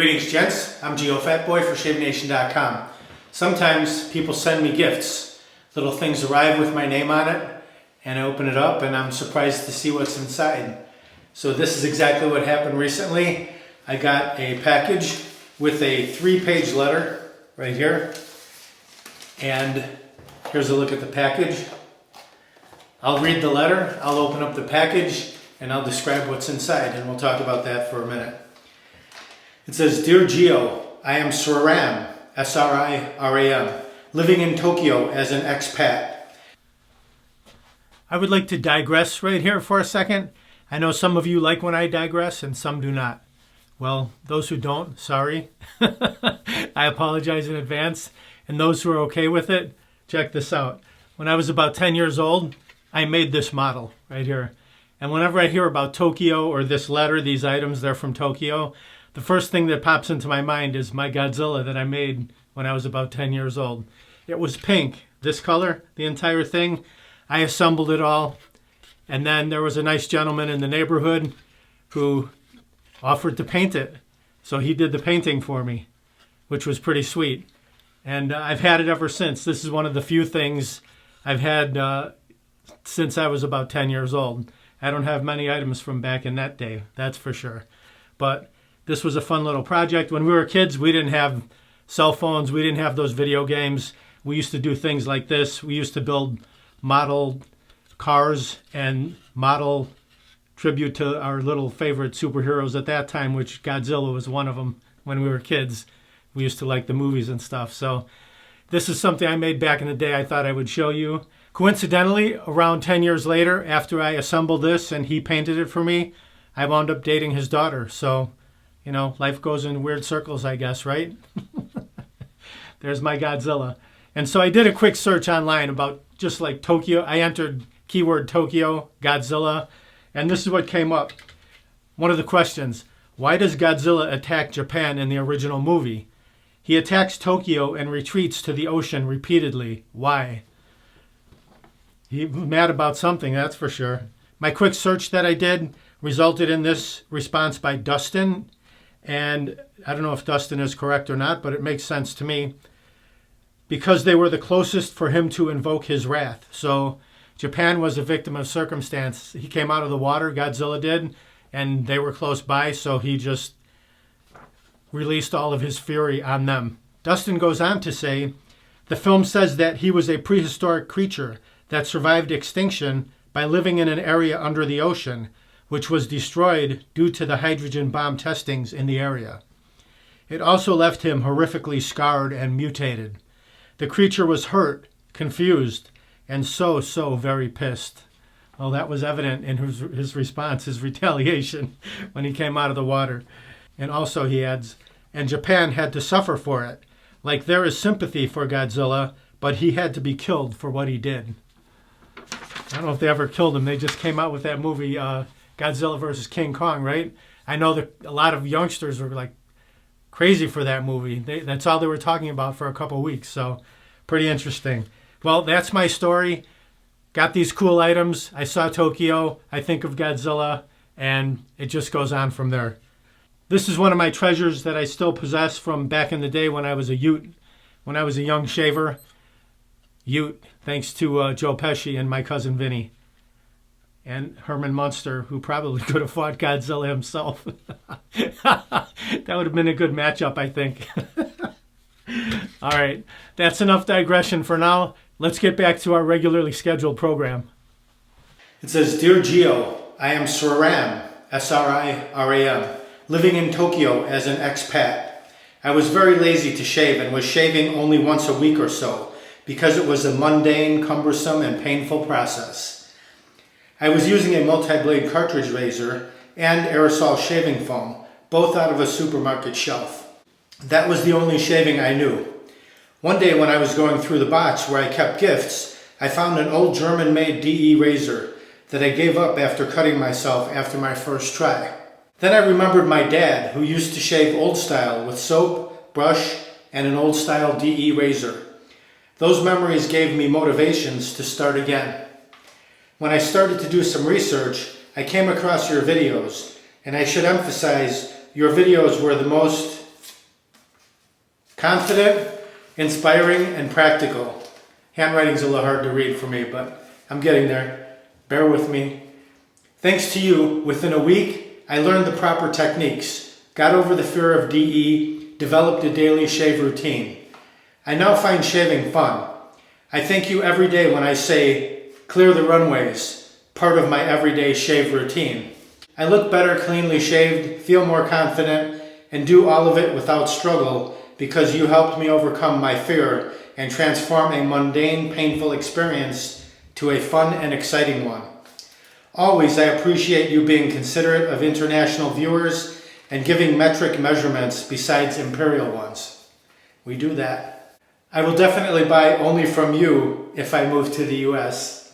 Greetings, gents. I'm Geofatboy for ShaveNation.com. Sometimes people send me gifts. Little things arrive with my name on it, and I open it up and I'm surprised to see what's inside. So this is exactly what happened recently. I got a package with a 3-page letter right here. And here's a look at the package. I'll read the letter, I'll open up the package, and I'll describe what's inside, and we'll talk about that for a minute. It says, Dear Geo, I am Sriram, S-R-I-R-A-M, living in Tokyo as an expat. I would like to digress right here for a second. I know some of you like when I digress and some do not. Well, those who don't, sorry. I apologize in advance. And those who are okay with it, check this out. When I was about 10 years old, I made this model right here. And whenever I hear about Tokyo or this letter, these items, they're from Tokyo, the first thing that pops into my mind is my Godzilla that I made when I was about 10 years old. It was pink, this color, the entire thing. I assembled it all. And then there was a nice gentleman in the neighborhood who offered to paint it. So he did the painting for me, which was pretty sweet. And I've had it ever since. This is one of the few things I've had since I was about 10 years old. I don't have many items from back in that day, that's for sure. But this was a fun little project. When we were kids, we didn't have cell phones. We didn't have those video games. We used to do things like this. We used to build model cars and model tribute to our little favorite superheroes at that time, which Godzilla was one of them when we were kids. We used to like the movies and stuff. So this is something I made back in the day I thought I would show you. Coincidentally, around 10 years later, after I assembled this and he painted it for me, I wound up dating his daughter. So, you know, life goes in weird circles, I guess, right? There's my Godzilla. And so I did a quick search online about just like Tokyo. I entered keyword Tokyo, Godzilla, and this is what came up. One of the questions, why does Godzilla attack Japan in the original movie? He attacks Tokyo and retreats to the ocean repeatedly. Why? He was mad about something, that's for sure. My quick search that I did resulted in this response by Dustin. And I don't know if Dustin is correct or not, but it makes sense to me. Because they were the closest for him to invoke his wrath. So Japan was a victim of circumstance. He came out of the water, Godzilla did, and they were close by, so he just released all of his fury on them. Dustin goes on to say, the film says that he was a prehistoric creature that survived extinction by living in an area under the ocean, which was destroyed due to the hydrogen bomb testings in the area. It also left him horrifically scarred and mutated. The creature was hurt, confused, and so very pissed. Well, that was evident in his response, his retaliation when he came out of the water. And also he adds, and Japan had to suffer for it. Like there is sympathy for Godzilla, but he had to be killed for what he did. I don't know if they ever killed him. They just came out with that movie, Godzilla versus King Kong, right? I know that a lot of youngsters were like crazy for that movie. That's all they were talking about for a couple of weeks. So pretty interesting. Well, that's my story. Got these cool items. I saw Tokyo. I think of Godzilla. And it just goes on from there. This is one of my treasures that I still possess from back in the day when I was a Ute. When I was a young shaver. Ute, thanks to Joe Pesci and my cousin Vinny. And Herman Munster, who probably could have fought Godzilla himself. That would have been a good matchup, I think. All right, that's enough digression for now. Let's get back to our regularly scheduled program. It says, Dear Geo, I am Sriram, S-R-I-R-A-M, living in Tokyo as an expat. I was very lazy to shave and was shaving only once a week or so because it was a mundane, cumbersome, and painful process. I was using a multi-blade cartridge razor and aerosol shaving foam, both out of a supermarket shelf. That was the only shaving I knew. One day when I was going through the box where I kept gifts, I found an old German-made DE razor that I gave up after cutting myself after my first try. Then I remembered my dad, who used to shave old style with soap, brush, and an old style DE razor. Those memories gave me motivations to start again. When I started to do some research, I came across your videos, and I should emphasize your videos were the most Confident, inspiring, and practical. Handwriting's a little hard to read for me, but I'm getting there. Bear with me. Thanks to you, within a week, I learned the proper techniques, got over the fear of DE, developed a daily shave routine. I now find shaving fun. I thank you every day when I say, clear the runways, part of my everyday shave routine. I look better cleanly shaved, feel more confident, and do all of it without struggle because you helped me overcome my fear and transform a mundane, painful experience to a fun and exciting one. Always, I appreciate you being considerate of international viewers and giving metric measurements besides imperial ones. We do that. I will definitely buy only from you if I move to the US.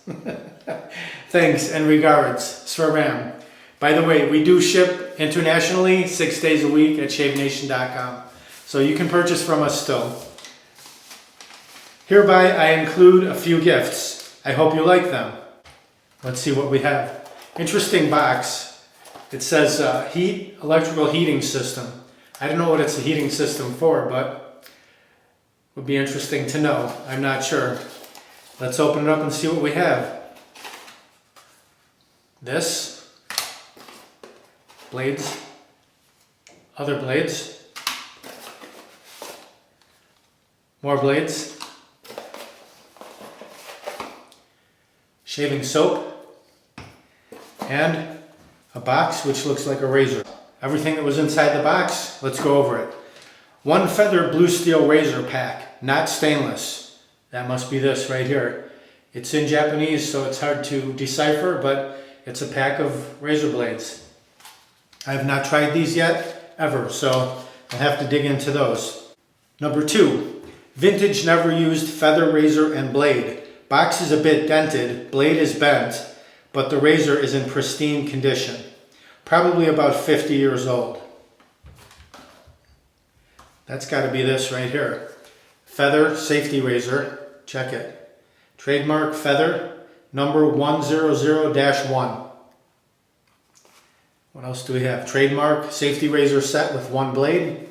Thanks and regards, Swaram. By the way, we do ship internationally 6 days a week at shavenation.com, so you can purchase from us still. Hereby, I include a few gifts. I hope you like them. Let's see what we have. Interesting box. It says electrical heating system. I don't know what it's a heating system for, but would be interesting to know. I'm not sure. Let's open it up and see what we have. This, blades, other blades, more blades, shaving soap, and a box which looks like a razor. Everything that was inside the box, let's go over it. One feather blue steel razor pack, not stainless. That must be this right here. It's in Japanese, so it's hard to decipher, but it's a pack of razor blades. I have not tried these yet, ever, so I'll have to dig into those. Number 2, vintage never used feather razor and blade. Box is a bit dented, blade is bent, but the razor is in pristine condition. Probably about 50 years old. That's got to be this right here. Feather safety razor. Check it. Trademark feather number 100-1. What else do we have? Trademark safety razor set with one blade.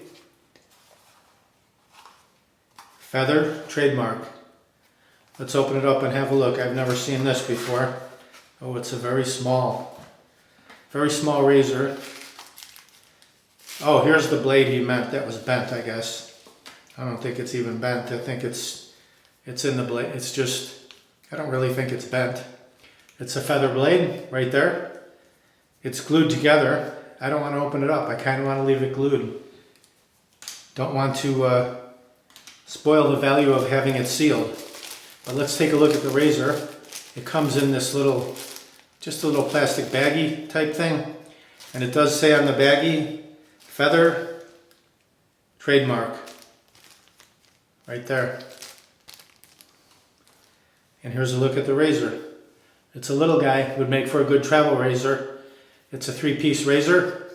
Feather trademark. Let's open it up and have a look. I've never seen this before. Oh, it's a very small razor. Oh, here's the blade he meant that was bent, I guess. I don't think it's even bent. I think it's in the blade. It's just, I don't really think it's bent. It's a feather blade right there. It's glued together. I don't want to open it up. I kind of want to leave it glued. Don't want to spoil the value of having it sealed. But let's take a look at the razor. It comes in this little, just a little plastic baggie type thing. And it does say on the baggie, feather trademark. Right there. And here's a look at the razor. It's a little guy, would make for a good travel razor. It's a 3-piece razor.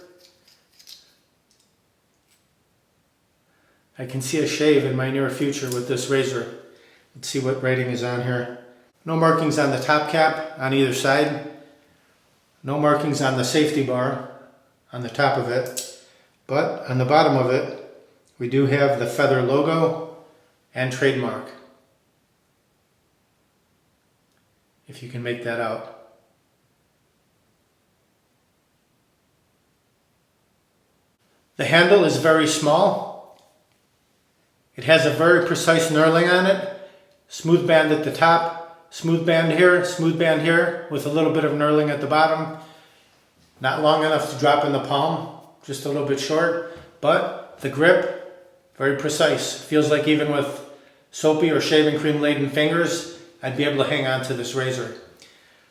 I can see a shave in my near future with this razor. Let's see what writing is on here. No markings on the top cap on either side. No markings on the safety bar on the top of it. But on the bottom of it, we do have the feather logo and trademark. If you can make that out. The handle is very small. It has a very precise knurling on it. Smooth band at the top, smooth band here with a little bit of knurling at the bottom. Not long enough to drop in the palm, just a little bit short, but the grip, very precise. Feels like even with soapy or shaving cream laden fingers, I'd be able to hang on to this razor.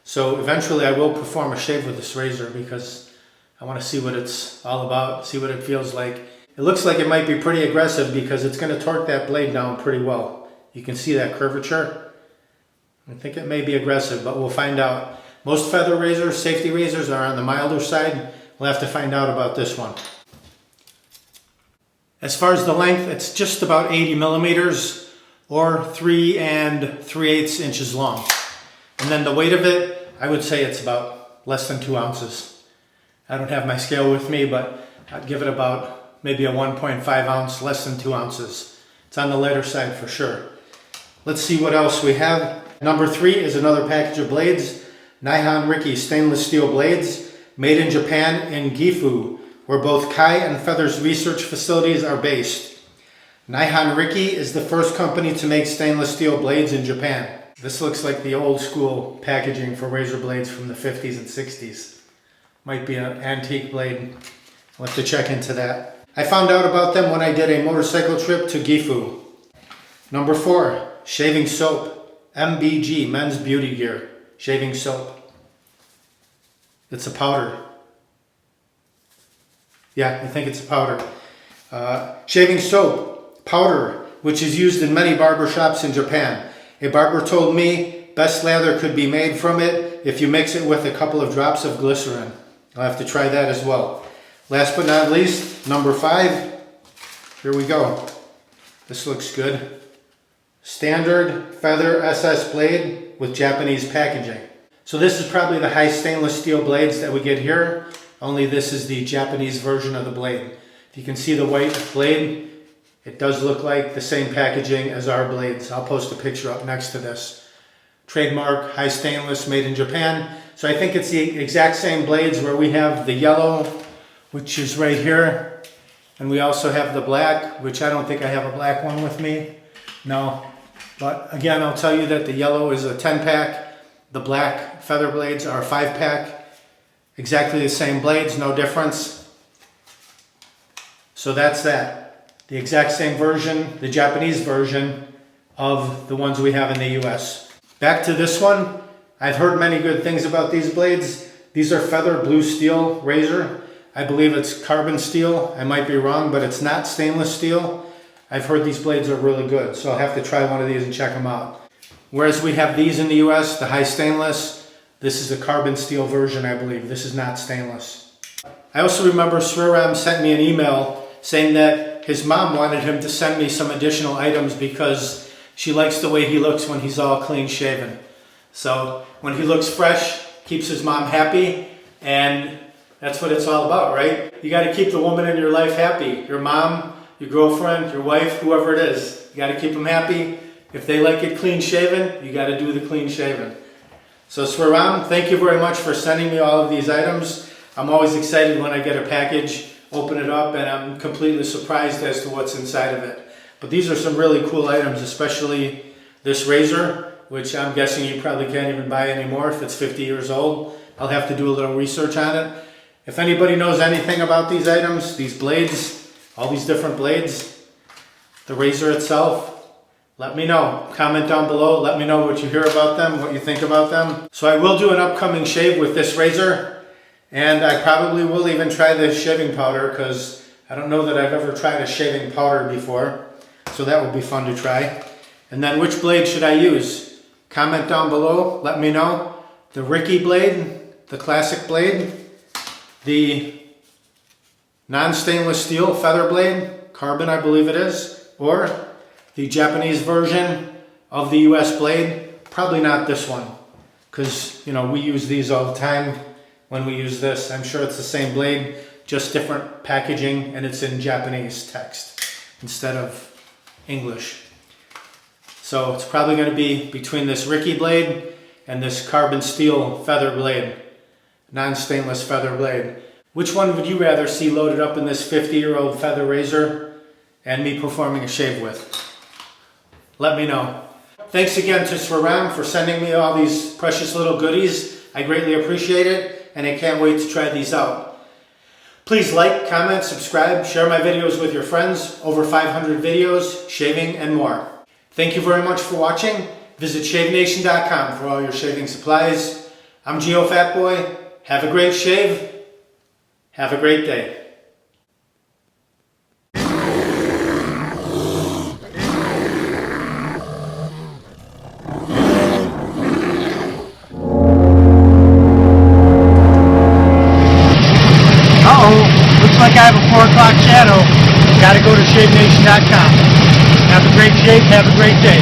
So eventually I will perform a shave with this razor because I want to see what it's all about, see what it feels like. It looks like it might be pretty aggressive because it's going to torque that blade down pretty well. You can see that curvature. I think it may be aggressive, but we'll find out. Most feather razors, safety razors, are on the milder side. We'll have to find out about this one. As far as the length, it's just about 80 millimeters or 3 3/8 inches long. And then the weight of it, I would say it's about less than 2 ounces. I don't have my scale with me, but I'd give it about maybe a 1.5 ounce, less than 2 ounces It's on the lighter side for sure. Let's see what else we have. Number 3 is another package of blades. Nihon Riki stainless steel blades, made in Japan in Gifu, where both Kai and Feather's research facilities are based. Nihon Riki is the first company to make stainless steel blades in Japan. This looks like the old school packaging for razor blades from the 50s and 60s. Might be an antique blade. I'll have to check into that. I found out about them when I did a motorcycle trip to Gifu. Number 4, shaving soap. MBG, men's beauty gear. Shaving soap. It's a powder. Yeah, I think it's a powder. Shaving soap, powder, which is used in many barber shops in Japan. A barber told me best lather could be made from it if you mix it with a couple of drops of glycerin. I'll have to try that as well. Last but not least, number 5. Here we go. This looks good. Standard Feather SS blade with Japanese packaging. So this is probably the high stainless steel blades that we get here, only this is the Japanese version of the blade. If you can see the white blade, it does look like the same packaging as our blades. I'll post a picture up next to this. Trademark, high stainless, made in Japan. So I think it's the exact same blades where we have the yellow, which is right here. And we also have the black, which I don't think I have a black one with me. No. But again, I'll tell you that the yellow is a 10-pack. The black feather blades are a 5-pack. Exactly the same blades, no difference. So that's that. The exact same version, the Japanese version of the ones we have in the US. Back to this one. I've heard many good things about these blades. These are feather blue steel razor. I believe it's carbon steel. I might be wrong, but it's not stainless steel. I've heard these blades are really good, so I'll have to try one of these and check them out. Whereas we have these in the US, the high stainless, this is a carbon steel version, I believe. This is not stainless. I also remember Sriram sent me an email saying that his mom wanted him to send me some additional items because she likes the way he looks when he's all clean shaven. So when he looks fresh, keeps his mom happy, and that's what it's all about, right? You got to keep the woman in your life happy. Your mom, your girlfriend, your wife, whoever it is. You got to keep them happy. If they like it clean shaven, you got to do the clean shaven. So Swaram, thank you very much for sending me all of these items. I'm always excited when I get a package, open it up, and I'm completely surprised as to what's inside of it. But these are some really cool items, especially this razor, which I'm guessing you probably can't even buy anymore if it's 50 years old. I'll have to do a little research on it. If anybody knows anything about these items, these blades, all these different blades, the razor itself, let me know. Comment down below. Let me know what you hear about them, what you think about them. So I will do an upcoming shave with this razor, and I probably will even try this shaving powder because I don't know that I've ever tried a shaving powder before. So that would be fun to try. And then which blade should I use? Comment down below. Let me know. The Riki blade, the classic blade, the non-stainless steel feather blade, carbon I believe it is, or the Japanese version of the US blade. Probably not this one, because you know we use these all the time when we use this. I'm sure it's the same blade, just different packaging, and it's in Japanese text instead of English. So it's probably going to be between this Riki blade and this carbon steel feather blade, non-stainless feather blade. Which one would you rather see loaded up in this 50-year-old feather razor and me performing a shave with? Let me know. Thanks again to Swaram for sending me all these precious little goodies. I greatly appreciate it, and I can't wait to try these out. Please like, comment, subscribe, share my videos with your friends. Over 500 videos, shaving and more. Thank you very much for watching. Visit shavenation.com for all your shaving supplies. I'm Geofatboy. Have a great shave. Have a great day. Looks like I have a 4 o'clock shadow. Gotta go to shavenation.com. Have a great shave, have a great day.